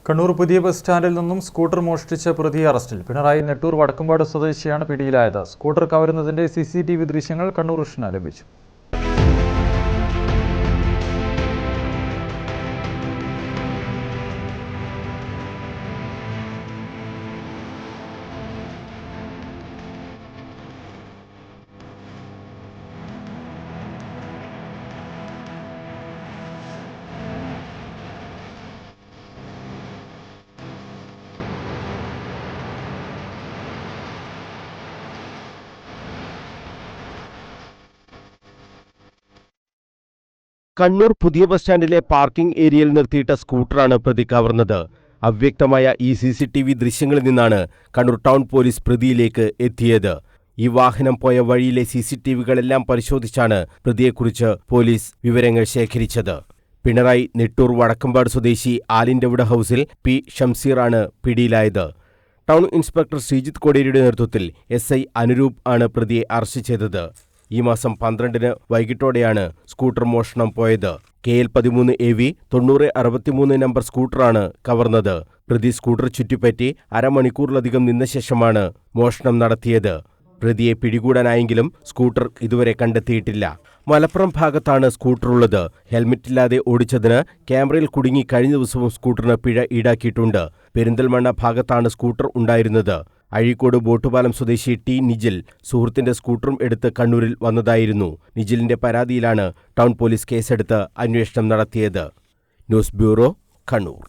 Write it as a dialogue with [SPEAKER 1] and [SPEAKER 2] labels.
[SPEAKER 1] കണ്ണൂർ പുതിയ ബസ് സ്റ്റാൻഡിൽ നിന്നും സ്കൂട്ടർ മോഷ്ടിച്ച പ്രതി അറസ്റ്റിൽ. പിണറായി നെട്ടൂർ വടക്കുംപാട് സ്വദേശിയാണ് പിടിയിലായത്. സ്കൂട്ടർ കവരുന്നതിന്റെ CCTV ദൃശ്യങ്ങൾ കണ്ണൂർ വിഷന് ലഭിച്ചു.
[SPEAKER 2] കണ്ണൂർ പുതിയ ബസ് സ്റ്റാൻഡിലെ പാർക്കിംഗ് ഏരിയയിൽ നിർത്തിയിട്ട സ്കൂട്ടറാണ് പ്രതി കവർന്നത്. അവ്യക്തമായ ഈ CCTV ദൃശ്യങ്ങളിൽ നിന്നാണ് കണ്ണൂർ ടൗൺ പോലീസ് പ്രതിയിലേക്ക് എത്തിയത്. ഈ വാഹനം പോയ വഴിയിലെ CCTVകളെല്ലാം പരിശോധിച്ചാണ് പ്രതിയെക്കുറിച്ച് പോലീസ് വിവരങ്ങൾ ശേഖരിച്ചത്. പിണറായി നെട്ടൂർ വടക്കുംപാട് സ്വദേശി ആലിൻഡവിട ഹൌസിൽ P. ഷംസീറാണ് പിടിയിലായത്. ടൗൺ ഇൻസ്പെക്ടർ ശ്രീജിത്ത് കോടിയേരിയുടെ നേതൃത്വത്തിൽ SI അനുരൂപ് ആണ് പ്രതിയെ അറസ്റ്റ് ചെയ്തത്. ഈ മാസം 12-ന് വൈകിട്ടോടെയാണ് സ്കൂട്ടർ മോഷണം പോയത്. KL 13 AV 9063 നമ്പർ സ്കൂട്ടറാണ് കവർന്നത്. പ്രതി സ്കൂട്ടർ ചുറ്റിപ്പറ്റി അരമണിക്കൂറിലധികം നിന്ന ശേഷമാണ് മോഷണം നടത്തിയത്. പ്രതിയെ പിടികൂടാനായെങ്കിലും സ്കൂട്ടർ ഇതുവരെ കണ്ടെത്തിയിട്ടില്ല. മലപ്പുറം ഭാഗത്താണ് സ്കൂട്ടറുള്ളത്. ഹെൽമറ്റില്ലാതെ ഓടിച്ചതിന് ക്യാമറയിൽ കുടുങ്ങി കഴിഞ്ഞ ദിവസവും സ്കൂട്ടറിന് പിഴ ഈടാക്കിയിട്ടുണ്ട്. പെരിന്തൽമണ്ണ ഭാഗത്താണ് സ്കൂട്ടർ ഉണ്ടായിരുന്നത്. അഴീക്കോട് ബോട്ടുപാലം സ്വദേശി T. നിജിൽ സുഹൃത്തിന്റെ സ്കൂട്ടറും എടുത്ത് കണ്ണൂരിൽ വന്നതായിരുന്നു. നിജിലിന്റെ പരാതിയിലാണ് ടൗൺ പോലീസ് കേസെടുത്ത് അന്വേഷണം നടത്തിയത്. News bureau, Kannur.